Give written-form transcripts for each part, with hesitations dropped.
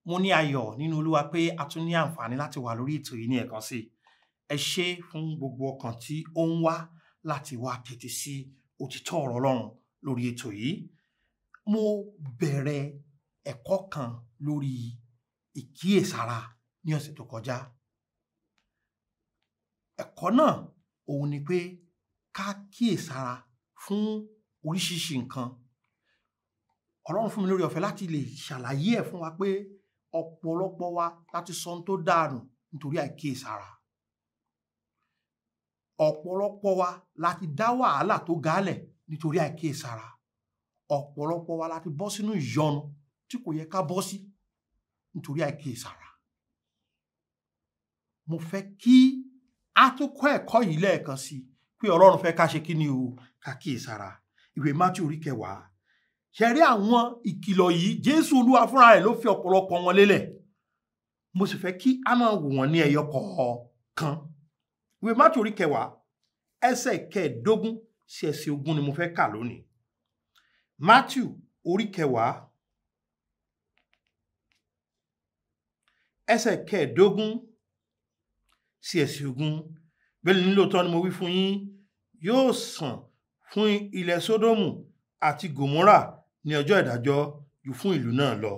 mo ní ayọ̀ nínú Olúwa pé a tún ní àǹfààní láti wà lórí ètò yìí ní ẹ̀kan sí. Ẹ ṣé fún gbogbo ọkàn tí ó ń wá láti wá tẹ́tí sí òtítọ́ ọ̀rọ̀ Ọlọ́run lórí ètò yìí. Mo bẹ̀rẹ̀ ẹ̀kọ́ kan lórí ìkíyèsára ní ọ̀sẹ̀ tó kọjá. Ẹ̀kọ́ náà òun ni pé ká kíyèsára fún oríṣiríṣi nǹkan. Ọlọ́run fún mi lórí ọ̀fẹ́ láti lè ṣàlàyé ẹ̀ fún wa pé ọ̀pọ̀lọpọ̀ wa láti sọ ohun tó dànù nítorí àìkíyèsára. Ọ̀pọ̀lọpọ̀ wa láti dá wàhálà tó gálẹ̀ nítorí àìkíyèsára. Ọ̀pọ̀lọpọ̀ wa láti bọ́ sínú ìyọnu tí kò yẹ ká bọ́ sí nítorí àìkíyèsára. Mo fẹ́ kí a tún kọ́ ẹ̀kọ́ yìí lẹ́ẹ̀kan sí pé Ọlọ́run fẹ́ ká ṣe kí ni o, ká kíyèsára. Ìwé Mátíù orí 10. Ṣé rí àwọn ìkìlọ̀ yìí, Jésù Olúwa fúnra rẹ̀ ló fi ọ̀pọ̀lọpọ̀ wọn lélẹ̀. Mo sì fẹ́ kí a máa wò wọ́n ní ẹyọ kọ̀ọ̀kan. Ìwé Mátíù orí 10 ẹsẹ̀ 15 sí ẹsẹ̀ 20 ni mo fẹ́ kà lónìí. Mátíù orí 10 ẹsẹ̀ 15 sí ẹsẹ̀ 20. Bẹ́ẹ̀ ni lóòótọ́ ni mo wí fún yín, yóò sàn fún ilẹ̀ Sódómù àti Gòmórà ní ọjọ́ ìdájọ́ jù fún ìlú náà lọ.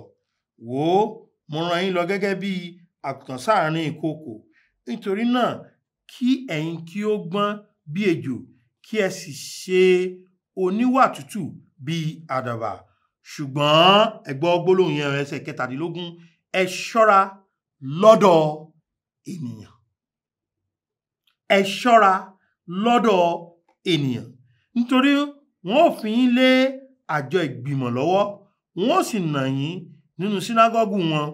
Wò ó, mo rán yín lọ gẹ́gẹ́ bí àgùntàn sáàárín ìkookò. Nítorí náà kí ẹ̀yin kí ó gbọ́n bí ejò, kí ẹ sì ṣe oníwà tútù bí àdàbà. Ṣùgbọ́n ẹ gbọ́ gbólóhùn yẹn ẹsẹ̀ 17, ẹ ṣọ́ra lọ́dọ̀ ènìyàn. Ẹ ṣọ́ra lọ́dọ̀ ènìyàn. Nítorí wọ́n ò fi yín lé àjọ ìgbìmọ̀ lọ́wọ́, wọ́n ò sì nà yín nínú sínágọ́gù wọn.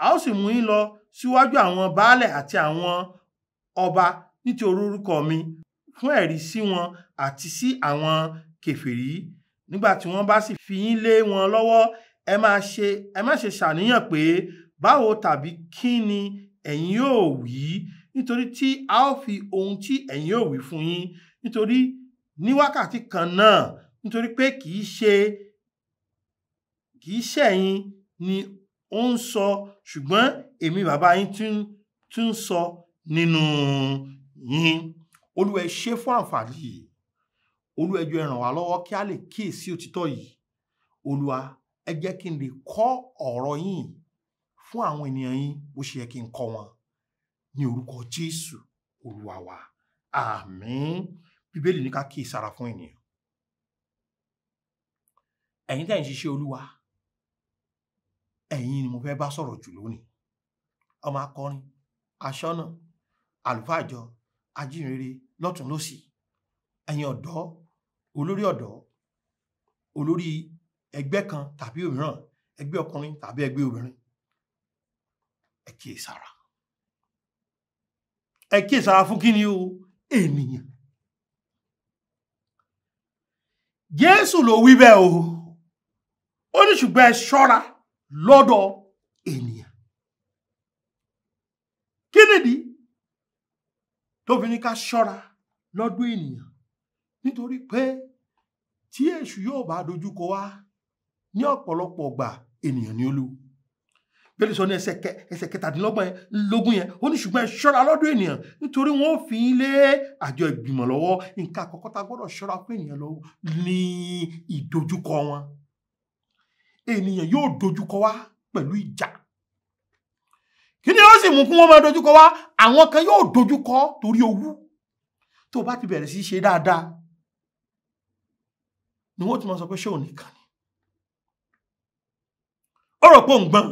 A ó sì mú yín lọ síwájú àwọn baálẹ̀ àti àwọn ọba nítorí orúkọ mi fún ẹ̀rí sí wọn àti sí àwọn kèfèrí. Nígbà tí wọ́n bá sì fi yín lé wọn lọ́wọ́, ẹ má ṣe ṣàníyàn pé báwo tàbí kí ni ẹ̀yin yóò wí, nítorí tí a ó fi ohun tí ẹ̀yin yóò wí fún yín. Nítorí ní wákàtí kan náà, nítorí pé kì í ṣe ẹ̀yin ni ó ń sọ, ṣùgbọ́n èmi bàbá yín tún ń sọ nínú yín. Olúwa ẹ ṣé fún àǹfààní yìí. Olúwa ẹ jọ̀ọ́ ẹ ràn wá lọ́wọ́ kí a lè kíyèsí òtítọ́ yìí. Olúwa ẹ jẹ́ kí n lè kọ́ ọ̀rọ̀ yín fún àwọn ènìyàn yín bó ṣe yẹ kí n kọ́ wọn. Ní orúkọ Jésù Olúwa wa. Àmín. Bíbélì ní ká kíyèsára fún ènìyàn. Ẹ̀yin tẹ́ ń ṣiṣẹ́ Olúwa, ẹ̀yin ni mo fẹ́ bá sọ̀rọ̀ jù lónìí. Ọmọ akọrin, aṣọ́nà, àlùfáà ìjọ, ajínrere lọ́tùn lósì, ẹ̀yin ọ̀dọ́, olórí ẹgbẹ́ kan tàbí òmíràn, ẹgbẹ́ ọkùnrin tàbí ẹgbẹ́ obìnrin. Ẹ kíyèsára. Ẹ kíyèsára fún kí ni o? Ènìyàn. Jésù ló wí bẹ́ẹ̀ o. Ó ní ṣùgbọ́n ẹ ṣọ́ra lọ́dọ̀ ènìyàn. Kí nìdí tó fi ní ká ṣọ́ra lọ́dọ̀ ènìyàn? Nítorí pé tí èṣù yóò bá dojúkọ wá ní ọ̀pọ̀lọpọ̀ ọgbà, ènìyàn ni ó lù. Bẹ́ẹ̀ sọ ní ẹsẹ̀ 17 yẹn, ó ní ṣùgbọ́n ẹ ṣọ́ra lọ́dọ̀ ènìyàn, nítorí wọ́n ò fi yín lé àjọ ìgbìmọ̀ lọ́wọ́. Nǹkan àkọ́kọ́ tá gbọ́dọ̀ ṣọ́ra fún ènìyàn lọ́wọ́ ní ìdojúkọ wọn. Ènìyàn yóò dojúkọ wá pẹ̀lú ìjà. Kí ni ó sì mú kí wọ́n máa dojúkọ wá? Àwọn kan yóò dojúkọ torí owú. Tó bá ti bẹ̀rẹ̀ sí ṣe dáadáa ni wọ́n ti máa sọ pé ṣé ò nìkan ni. Ó rò pé ò ń gbọ́n.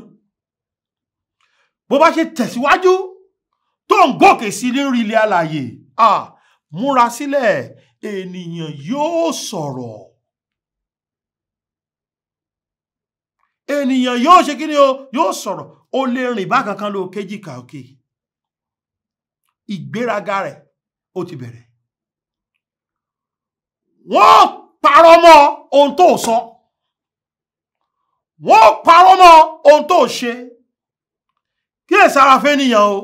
Bó bá ṣe tẹ̀síwájú tó ń gòkè sí lórí ilẹ̀ alààyè, múra sílẹ̀, ènìyàn yóò sọ̀rọ̀. Ènìyàn yóò ṣe kí ni o? Yóò sọ̀rọ̀. Ó lè rìn bá kankan ló kéjìká òkè. Ìgbéraga rẹ̀ ó ti bẹ̀rẹ̀. Wọ́n parọ́ mọ́ ohun tó sọ. Wọ́n parọ́ mọ́ ohun tó ṣe. Kíyèsára fẹ́nìyàn o.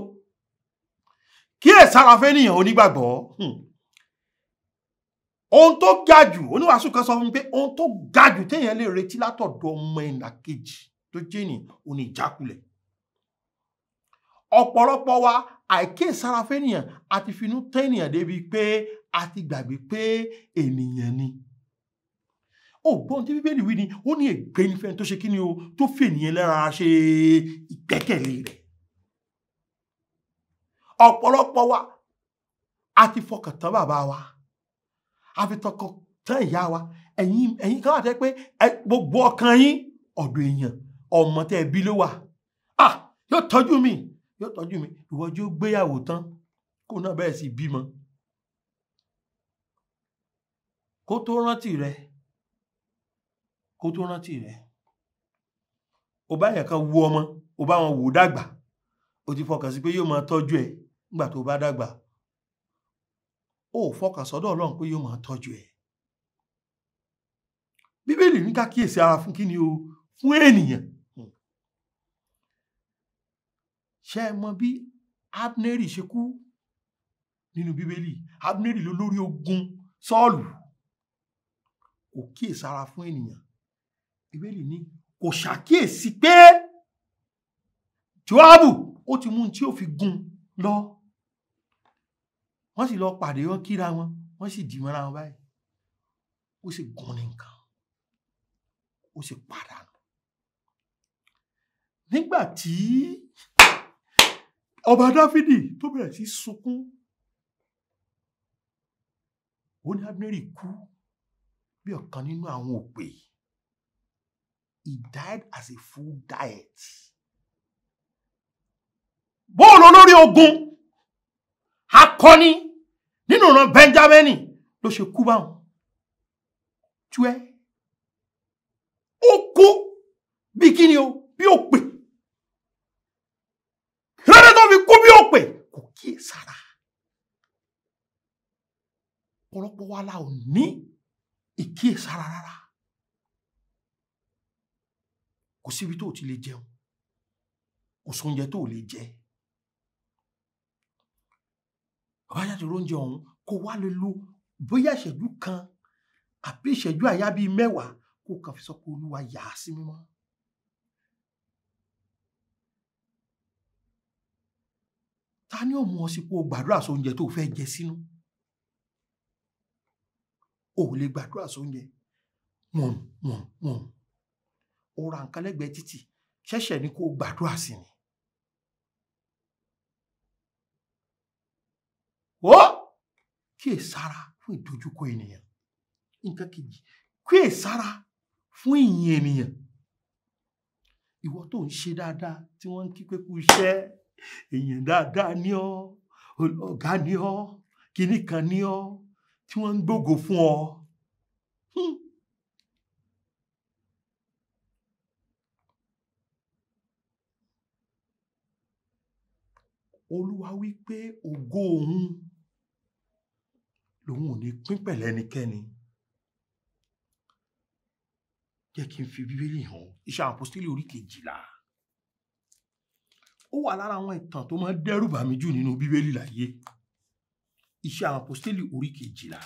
Kíyèsára fẹ́nìyàn onígbàgbọ́. Ohun tó ga jù, oníwàásù kan sọ fún mi pé ohun tó ga jù téèyàn lè retí látọ̀dọ̀ ọmọ ìlàkejì tó jẹ́ ní òní ìjákulẹ̀. ọ̀pọ̀lọpọ̀ wa àìkíyèsára fẹ́nìyàn àti finú tán ènìyàn débi pé a ti gbàgbé pé ènìyàn ni. Ògbọ́n tí Bíbélì wí ni ó ní ègbé ni fẹ́ni tó ṣe kí ni o tó fi ènìyàn lára ṣe ìgbẹ́kẹ̀lé rẹ̀. Ọ̀pọ̀lọpọ̀ wa a ti fọkàn tán bàbá wa, a fi tọkàn tán ìyá wa. Ẹ̀yin kan wà tẹ́ pé gbogbo ọkàn yín ọ̀dọ̀ èèyàn ọmọ tẹ́ bí ló wà. Yóò tọ́jú mi. Ìwọ jẹ́ ó gbéyàwó tán kó náà bẹ̀rẹ̀ sí bímọ. Kó tó rántí rẹ̀. Ó bá yẹn kan wo ọmọ, ó bá wọn wò dàgbà. Ó ti fọkàn sí pé yóò máa tọ́jú ẹ nígbà tó bá dàgbà. Ó fọkàn sọ́dọ̀ Ọlọ́run pé yóò máa tọ́jú ẹ. Bíbélì ní ká kíyèsí ara fún kí ni o? Fún ènìyàn. Ṣé ẹ mọ̀ bí Abneri ṣe kú nínú Bíbélì? Abneri ló lórí ogun Sọ́ọ̀lù. Kò kíyèsára fún ènìyàn. Bíbélì ní kò ṣàkíyèsí pé Jóábù ó ti mú tí ó fi gún lọ. Wọ́n sì lọ pàdé, wọ́n kíra wọn, wọ́n sì dì mọ́ra wọn báyìí. Ó sì gún ní nǹkan. Ó sì pàdánù. Nígbà tí ọba Dáfídì tó bẹ̀rẹ̀ sí sunkún, ó ní Abneri kú bí ọ̀kan nínú àwọn òpè. He died as a full diet. Bọ́ọ̀lù olórí ogun akọni nínú ìran Benjamini ló ṣe kú báwọn. Ó kú bí kíni o? Bí òpè. Lọ́dọ̀ tó fi kú bí òpè kò kíyèsára. Ọ̀pọ̀lọpọ̀ wa la ò ní ìkíyèsára rárá. Kò síbi tó ti lè jẹun, kò sóúnjẹ tó lè jẹ. Bàbá yàtọ̀ oúnjẹ ọ̀hún kó wá lè lo bóyá ìṣẹ́jú kan àbí ìṣẹ́jú àyá bíi 10 kó kàn fi sọ pé Olúwa yà á sí mímọ́. Ta ni ó mú ọ sí pé o gbàdúrà sóúnjẹ tó fẹ́ jẹ sínú? O ò lè gbàdúrà sóúnjẹ. Ó ra nǹkan lẹ́gbẹ̀ẹ́ títì, ṣẹ̀ṣẹ̀ ni kó gbàdúrà sí ni. Kíyèsára fún ìdojúkọ ènìyàn. Nǹkan kejì, kíyèsára fún ìyìn ènìyàn. Ìwọ tó ń ṣe dáadáa tí wọ́n ń kí pé kú iṣẹ́, èèyàn dáadáa ni ọ́, ọ̀gá ni ọ́, kinní kan ni ọ́, tí wọ́n ń gbógo fún ọ. Olúwa wí pé ògo òun lòun ò ní pín pẹ̀lú ẹnikẹ́ni. Jẹ́ kí n fi Bíbélì hàn. Iṣẹ́ àwọn Àpọ́stélì orí 12. Ó wà lára àwọn ìtàn tó máa ń dẹ́rù bà mí jù nínú Bíbélì láyé. Iṣẹ́ àwọn Àpọ́stélì orí 12.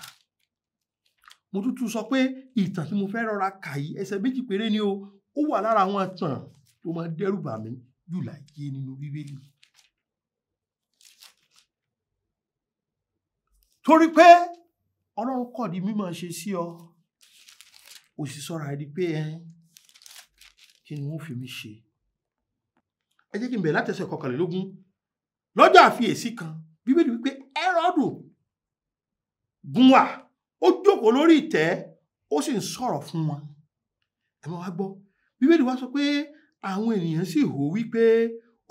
Mo tún sọ pé ìtàn tí mo fẹ́ rọra kà yìí ẹsẹ̀ 2 péré ni o. Ó wà lára àwọn ìtàn tó máa ń dẹ́rù bà mí jù láyé nínú Bíbélì. Torí pé Ọlọ́run kọ̀ di mímọ̀ ṣe sí ọ, ó sì sọ̀rọ̀ àìdí pé kí ni wọ́n fi mí ṣe. Ẹ jẹ́ kí n bẹ̀rẹ̀ láti ẹsẹ̀ 21. Lọ́jọ́ àfiyèsí kan, Bíbélì wípé Hẹ́rọ́dù gún wà, ó jókòó lórí ìtẹ́, ó sì ń sọ̀rọ̀ fún wọn. Ẹ máa wá gbọ́. Bíbélì wá sọ pé àwọn ènìyàn sì hó wípé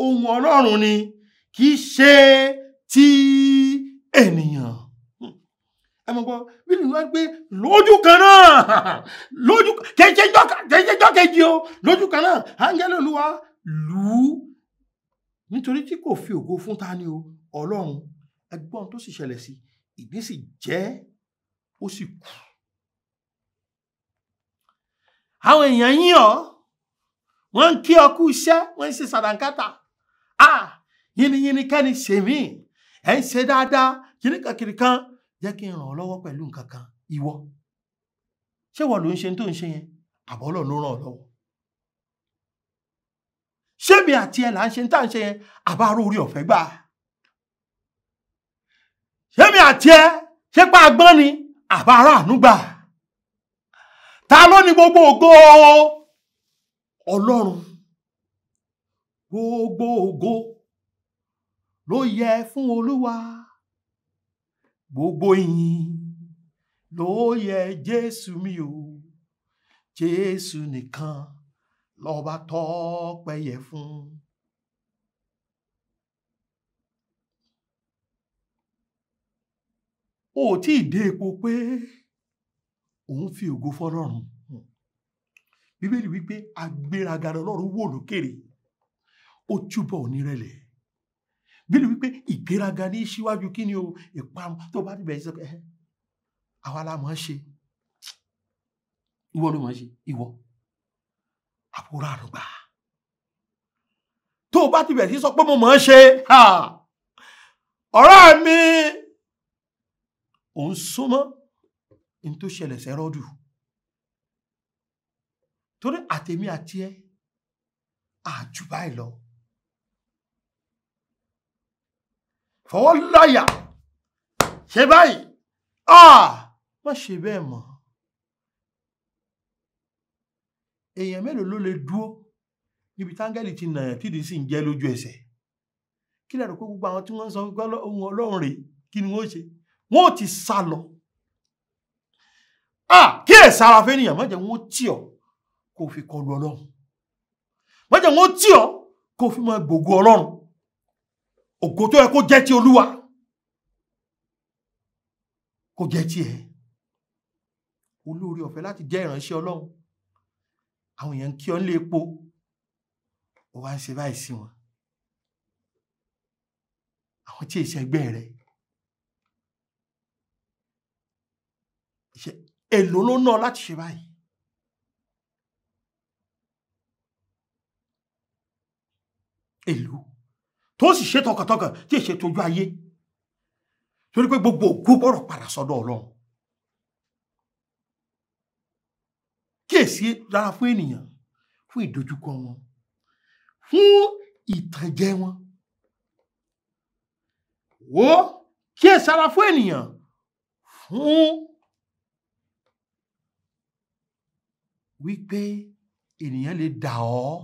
ohun Ọlọ́run ni, kì í ṣe ti ènìyàn. Ẹ mọ̀ gbọ́, Bíbélì wá pé lójú kan náà, kẹ́jẹ́jọ́ kejì o, lójú kan náà, áńgẹ́lì Olúwa lù ú nítorí tí kò fi ògo fún ta ni o? Ọlọ́run. Ẹgbọ́n tó sì ṣẹlẹ̀ sí, ìdí sì jẹ́, ó sì kú. Àwọn èèyàn yìn ọ́, wọ́n ń kí ọ kú iṣẹ́, wọ́n ń ṣe sàdánkátà. Yìnyín kẹ́ni ṣèmí, ẹ̀ ń ṣe dáadáa, kìnnìkan kan. Jẹ́ kí n ràn ọ́ lọ́wọ́ pẹ̀lú nǹkan kan. Ìwọ, ṣé wọ́n ló ń ṣe tó ń ṣe yẹn? Àbọ̀ Ọlọ́run ló ràn ọ́ lọ́wọ́. ṣé mi àti ẹ là ń ṣe ń tà ń ṣe yẹn àbá orí ọ̀fẹ́ gbà? ṣé mi àti ẹ ṣé pa agbọ́n ni àbá aráàánú gbà? ta ló ní gbogbo ògo? Ọlọ́run. Gbogbo ògo ló yẹ fún Olúwa, gbogbo ìyìn ló yẹ Jésù mi o, Jésù nìkan lọ́ba tọ́pẹ́ yẹ fún. Ó tí ì dé ipò pé òun fi ògo fọ́lọ́run. Bíbélì wípé agbéraga lọ́run wò lókèrè, ó túbọ̀ onírẹ̀lẹ̀. Bíbélì wípé ìgbéraga ní síwájú kí ni o ìparun. Tó bá ti bẹ̀rẹ̀ sí pé àwa la mọ̀ ọ́n ṣe, ìwọ ló mọ̀ ọ́n ṣe, ìwọ àbúrò àrùgbà. Tó bá ti bẹ̀rẹ̀ sí sọ pé mo mọ̀ ọ́n ṣe, ọ̀rẹ́ mi, òun súnmọ́ ní tó ṣẹlẹ̀ sẹ́rọ́dù. Torí àtèmi àti ẹ àjù báyìí lọ. Fọwọ́ láyà ṣe báyìí, má ṣe bẹ́ẹ̀ mọ́. Èèyàn mélòó ló lè dúró níbi táńgẹ́lì ti nàyàn tí ìdí sì ń jẹ́ lójú ẹsẹ̀? Kí lẹ rò pé gbogbo àwọn tí wọ́n ń sọ wípé ohun Ọlọ́run rèé, kí ni wọ́n ṣe? Wọ́n ò ti sá lọ. Kí ẹ̀ sára fẹ́nìyàn, má jẹ́ wọ́n tì ọ́ kó fi kọlu Ọlọ́run. Má jẹ́ wọ́n tì ọ́ kó fi máa gbògo Ọlọ́run. Ògo tó yẹ kó jẹ́ ti Olúwa kó jẹ́ ti ẹ. Olóore ọ̀fẹ́ láti jẹ́ ìránṣẹ́ Ọlọ́run. Àwọn èèyàn kí ọ lé epo, ó wá ń ṣe báyìí sí wọn. Àwọn tí èsì ẹgbẹ́ rẹ̀, èlò ló ná láti ṣe báyìí. Èlò tó sì ṣe tọkàntọkàn tí èsì tójú ayé, torí pé gbogbo ògo gbọ́dọ̀ padà sọ́dọ̀ Ọlọ́run. Kíyèsí dára fún ènìyàn, fún ìdojúkọ wọn, fún ìtànjẹ wọn. Wò kíyèsí dára fún ènìyàn, fún wípé ènìyàn lè dà ọ́.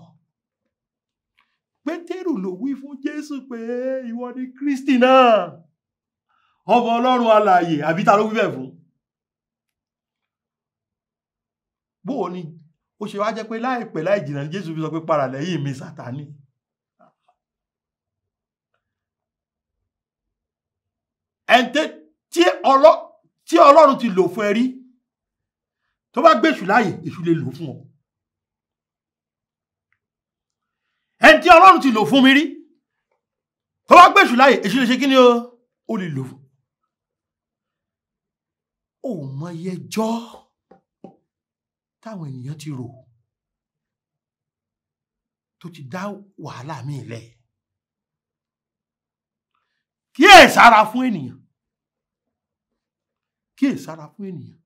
Pétérù ló wí fún Jésù pé ìwọ ni Kristi náà, ọmọ Ọlọ́run alààyè, àbí ta ló wí bẹ́ẹ̀ fún? Bóò ni ó ṣe wá jẹ́ pé láìpẹ́ láì jìnnà ní Jésù fi sọ pé padà lẹ́yìn mi Sátánì. Ẹ̀ǹtẹ́ tí Ọlọ́run ti lò fún ẹ rí, tó bá gbèsù láàyè, èṣù lè lò fún ọ. Ẹni tí Ọlọ́run ti lò fún mi rí, tó bá gbèsù láàyè, èṣù lè ṣe kí ni ó lè lò fún. Ó mọ iye ẹjọ́ táwọn ènìyàn ti rò tó ti dá wàhálà mi lẹ̀. Kíyèsára fún ènìyàn, kíyèsára fún ènìyàn,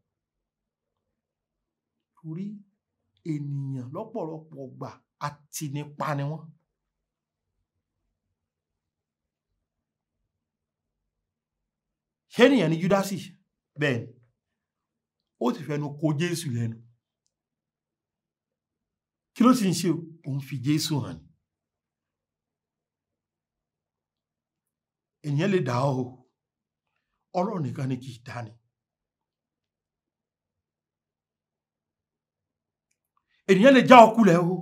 torí ènìyàn lọ́pọ̀lọpọ̀ gbà àti nípa ni wọ́n. Ṣé ènìyàn ni Júdásì? Bẹ́ẹ̀ ni, ó ti fẹnu kò Jésù lẹ́nu. Kí ló sì ń ṣe? Òun fi Jésù hàn ni. Ènìyàn lè dà ọ́ o, Ọlọ́run nìkan ni kì í dá ni. Ènìyàn lè já ọ kulẹ̀ o,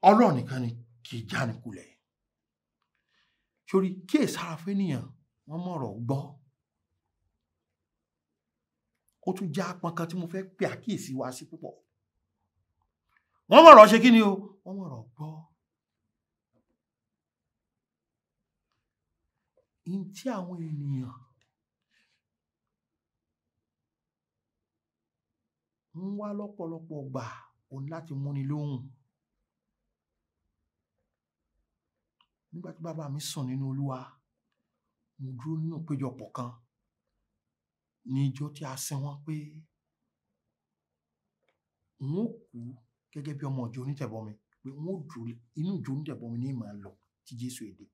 Ọlọ́run nìkan ni kì í já ni kulẹ̀. Sórí kíyèsára fún ènìyàn, wọ́n mọ̀rọ̀ gbọ́. Ó tún já apọn kan tí mo fẹ́ pè àkíyèsí wa sí púpọ̀. Wọ́n mọ̀rọ̀ ṣe kí ni o? Wọ́n mọ̀rọ̀ gbọ́. In tí àwọn ènìyàn ń wá lọ́pọ̀lọpọ̀ gbà òun láti múni lóhùn. Nígbà tí bàbá mi sùn nínú Olúwa, mo dúró nínú ìpéjọpọ̀ kan ní ìjọ tí a sin wọ́n pé n ó kú gẹ́gẹ́ bí ọmọ ìjọ onítẹ̀bọmi. pé wọ́n ó dúró inú ìjọ oníjẹ̀bọmi ní ìmọ̀ lọ tí Jésù èdè.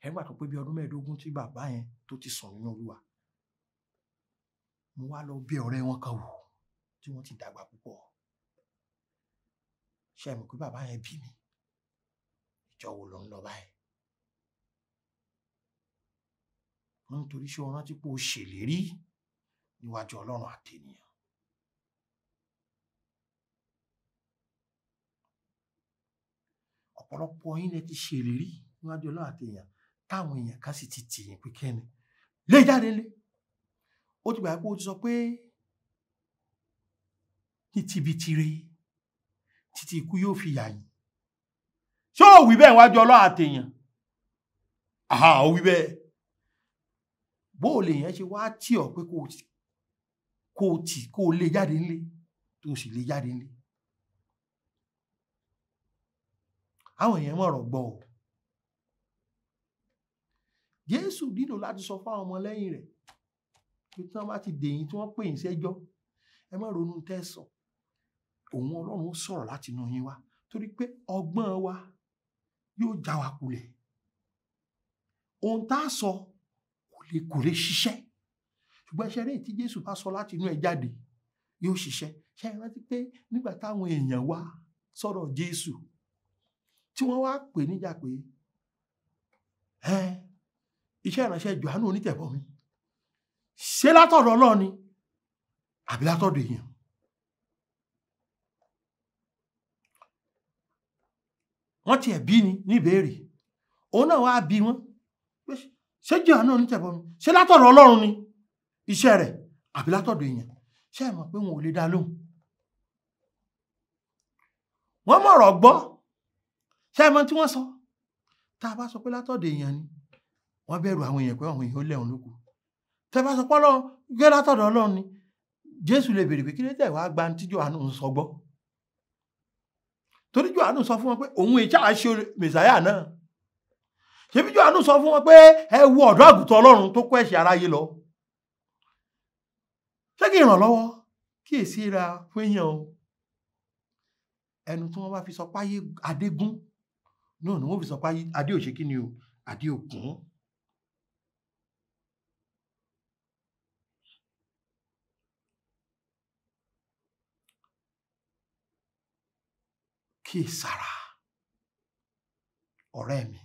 Ẹgbà tó pé bí ọdún 15 tí bàbá yẹn tó ti sùn nínú Olúwa, mo wá lọ bí ọ̀rẹ́ wọn kan wò tí wọ́n ti dàgbà púpọ̀. Ṣé ẹ mọ̀ pé bàbá yẹn bí mi? Ìjọ wo ló ń lọ báyìí? Wọ́n nítorí ṣé o rántí pé o ṣèlérí níwájú Ọlọ́run àti ènìyàn. Ọ̀pọ̀lọpọ̀ yín lẹ ti ṣèlérí níwájú Ọlọ́run àti èèyàn táwọn èèyàn kan sì ti tì yín pé kẹ́ni lé jáde lé. Ó ti gbà pé o ti sọ pé ní tibitire títí ikú yóò fi yà yín. Ṣé ó wí bẹ́ẹ̀ níwájú Ọlọ́run àti èèyàn? Ó wí bẹ́ẹ̀. Bó o lè yẹn ṣe wá tì ọ́ pé kó o lé jáde nílé tó sì lé jáde nílé. Àwọn èèyàn mọ̀rọ̀ gbọ́ o. Jésù nílò láti sọ fún àwọn ọmọ lẹ́yìn rẹ̀ pé tí wọ́n bá ti dèyìn tí wọ́n pè yín sẹ́jọ́, ẹ má ronú tẹ́sán. Òun Ọlọ́run sọ̀rọ̀ láti inú yín wá torí pé ọgbọ́n wa yóò já wa kulẹ̀. Ohun tá a sọ kò lè ṣiṣẹ́. Ṣùgbọ́n ṣe eré tí Jésù bá sọ láti inú ẹ̀ jáde yóò ṣiṣẹ́. Ṣé ẹ rántí pé nígbà táwọn èèyàn wá sọ̀rọ̀ Jésù tí wọ́n wá pè níjà pé iṣẹ́ ìránṣẹ́ Jòhánù onítẹ̀bọmi ṣé látọ̀dọ̀ Ọlọ́run ni àbí látọ̀dọ̀ èèyàn? Wọ́n tiẹ̀ bí ni ní ìbéèrè. Òun náà wá bí wọ́n pé ṣé Jòhánù onítẹ̀bọmi ṣé látọ̀dọ̀ Ọlọ́run ni iṣẹ́ rẹ̀ àbí látọ̀dọ̀ èèyàn? Ṣé ẹ mọ̀ pé wọn ò lè dá lóhùn? Wọ́n mọ̀rọ̀ gbọ́. Ṣé ẹ mọ̀ tí wọ́n sọ? Tá a bá sọ pé látọ̀dọ̀ èèyàn ni, wọ́n bẹ̀rù àwọn èèyàn pé àwọn èèyàn ó lẹ́hùn lókù. Tẹ́ bá sọ pé Ọlọ́run gbé látọ̀dọ̀ Ọlọ́run ni, Jésù lè béèrè pé kí ló tẹ̀ wá gba tí Jòhánù ń sọ gbọ́. Torí Jòhánù sọ fún wọn pé òun ìṣá ṣe Mèsáyà náà. Ṣebí Jòhánù sọ fún wọn pé ẹ wo ọ̀dọ́ àgùntàn Ọlọ́run tó kó ẹ̀ṣẹ̀ aráyé lọ. Ṣé kí ìrànlọ́wọ́ kíyèsí ra fún èèyàn o. Ẹnu tí wọ́n bá fi sọ páyé adégún náà ni wọ́n fi sọ páyé adé òṣè kí ni o, adé òkun. Kíyèsára ọ̀rẹ́ mi.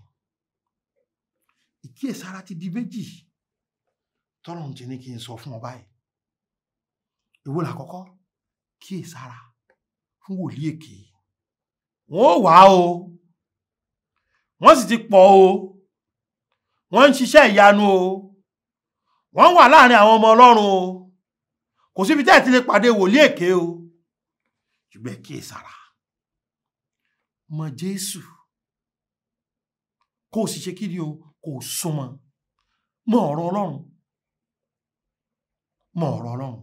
Ìkíyèsára ti di méjì tọ́lọ́run ti ní kí n sọ fún ọ báyìí. Èwo làkọ́kọ́? Kíyèsára fún wòlíì èké. Wọ́n ó wá o, wọ́n sì ti pọ̀ o, wọ́n ń ṣiṣẹ́ ìyanu o, wọ́n wà láàrin àwọn ọmọ Ọlọ́run o, kò síbi tẹ́ ẹ̀ ti lè pàdé wòlíì èké o. Ṣùgbọ́n kíyèsára, mọ Jésù kó o sì ṣe kí ni o, kó o súnmọ́. Mọ ọ̀rọ̀ Ọlọ́run, mọ ọ̀rọ̀ Ọlọ́run.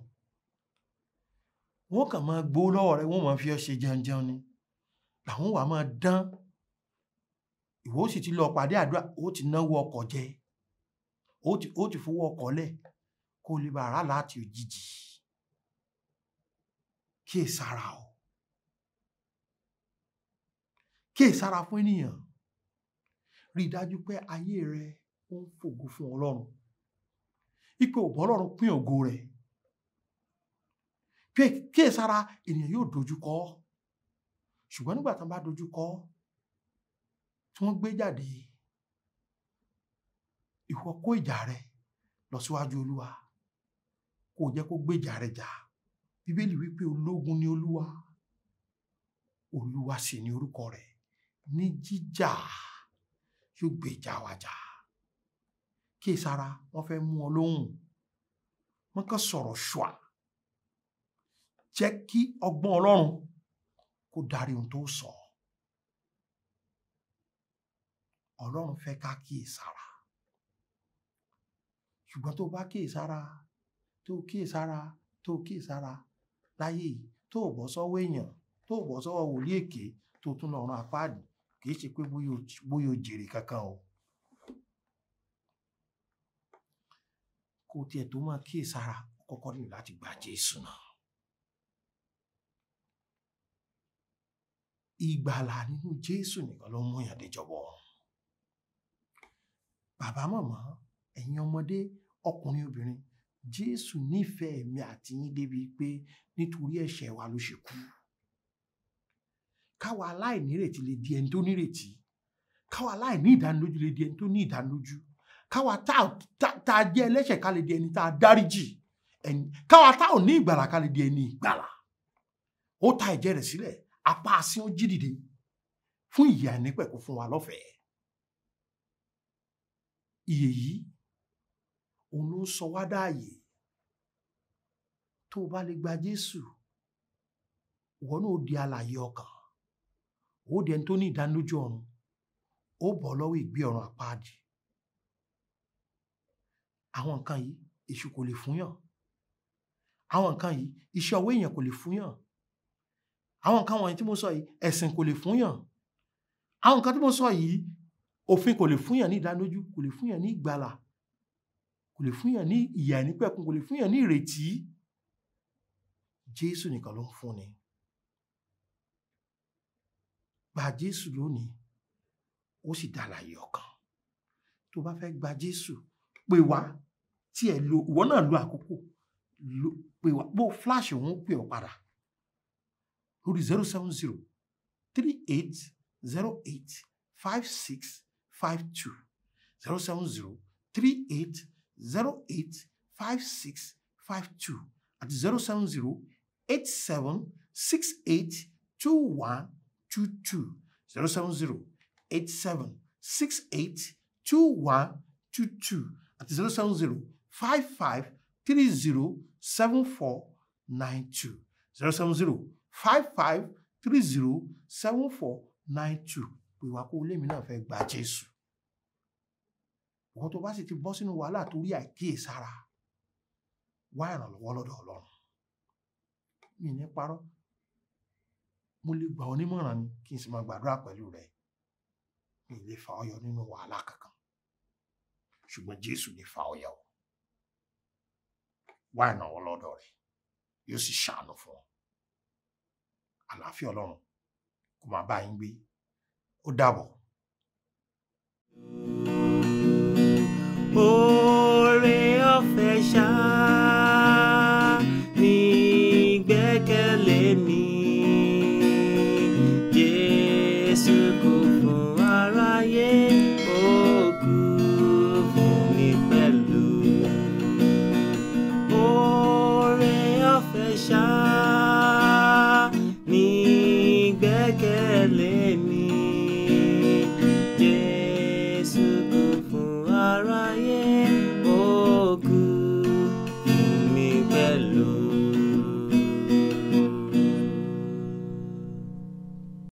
Wọ́n kàn máa gbó lọ́wọ́ rẹ, wọ́n máa fi ọ́ ṣe jẹun ni. Làwọn wà máa dán. Ìwọ sì ti lọ pàdé àdúrà, ó ti náwó ọkọ̀ jẹ, ó ti fowó ọkọ̀ lẹ̀ kó lè bá ara láti òjijì. Kíyèsára o. Kíyèsára fún ènìyàn. Rí i dájú pé ayé rẹ ó ń fògo fún Ọlọ́run. Ipò ògbọ́n Ọlọ́run pín ògo rẹ̀. Kíyèsára ènìyàn yóò dojúkọ. Ṣùgbọ́n nígbà tí wọ́n bá dojúkọ, tí wọ́n gbé jáde, ìwọ kó ìjà rẹ lọ síwájú Olúwa. Kò jẹ́ kó gbé ìjà rẹ jà. Bíbélì wípé ológun ni Olúwa. Olúwa sì ni orúkọ rẹ̀. Ní jíjà yóò gbé ìjà wa jà. Kíyèsára, wọ́n fẹ́ mú ọ lóhùn. Wọ́n kàn sọ̀rọ̀ ṣùà. Jẹ́ kí ọgbọ́n Ọlọ́run kó darí ohun tó sọ. Ọlọ́run fẹ́ ká kíyèsára. Ṣùgbọ́n tó bá kíyèsára láyé yìí, tó bọ́ sọ́wọ́ èèyàn, tó bọ́ sọ́wọ́ wòlíì èké, tó tún lọ rán apáàdì, kì í ṣe pé bóyá o jèrè kankan o. Kó tiẹ̀ tó máa kíyèsára, kọ́kọ́ ní láti gba Jésù náà. ìgbàlà nínú Jésù nìkan ló mú èèyàn déjọba. Bàbá màmá, ẹ̀yin ọmọdé, ọkùnrin obìnrin, Jésù nífẹ̀ẹ́ mi àti yín débi pé nítorí ẹ̀ṣẹ̀ wa ló ṣe kú. Káwa aláìnírètí lè di ẹni tó nírètí. Káwa aláìní ìdánilójú lè di ẹni tó ní ìdánilójú. Káwa tá a jẹ́ ẹlẹ́ṣẹ̀ ká lè di ẹni tá a dáríjì. Káwa tá ò ní ìgbàlà ká lè di ẹni ìgbàlà. Ó ta ẹ̀jẹ̀ rẹ̀ sílẹ̀, apá asín ó jí dìde fún ìyè àìnípẹ̀kun fún wa lọ́fẹ̀ẹ́. Ìyè yìí òun ló ń sọ wá dáàyè. Tó o bá lè gba Jésù, ìwọ náà ó di alààyè ọkàn, ó di ẹni tó ní ìdánilójú ọ̀run, ó bọ́ lọ́wọ́ ìgbé ọ̀run àpáàdì. Àwọn nǹkan yìí èṣù kò lè fúnyàn. Àwọn nǹkan yìí iṣẹ́ ọwọ́ èèyàn kò lè fúnyàn. Àwọn nǹkan wọ̀nyí tí mo sọ yìí ẹ̀sìn kò lè fúnyàn. Àwọn nǹkan tí mo sọ yìí òfin kò lè fúnyàn ní ìdánilójú, kò lè fúnyàn ní ìgbàlà, kò lè fúnyàn ní ìyè àìnípẹ̀kun, kò lè fúnyàn ní ìrètí. Jésù nìkan ló ń fúnni. Gba Jésù lónìí, ó sì dálàyé ọkàn. Tó bá fẹ́ gba Jésù, pè wá, tí ẹ lo ìwọ náà lo àkókò, pè wá, bó flash òun pè ọ́ padà lórí 070 3808 5652 070 3808 5652 àti 070 8768 2122 070 8768 2122 àti 070 5530 7492 070 5530 7492. Pè wá kó lémi náà fẹ́ gba Jésù. Wọ́n tó bá sì ti bọ́ sínú wàhálà torí àìkíyèsára, wá ìrànlọ́wọ́ lọ́dọ̀ Ọlọ́run. Mi ní parọ́, mo lè gbà ọ́ nímọ̀ràn ni kí n sì máa gbàdúrà pẹ̀lú rẹ̀. Mi lè fa ọ yọ nínú wàhálà kankan, ṣùgbọ́n Jésù lè fa ọ yọ. Wá ìrànlọ́wọ́ lọ́dọ̀ rẹ̀, yóò sì ṣàánú fún ọ. Àlàáfíà Ọlọ́run kó máa bá yín gbé. Ó dàbọ̀. Oore ọ̀fẹ́ ṣá ni ìgbẹ́kẹ̀lé mi, Jésù kò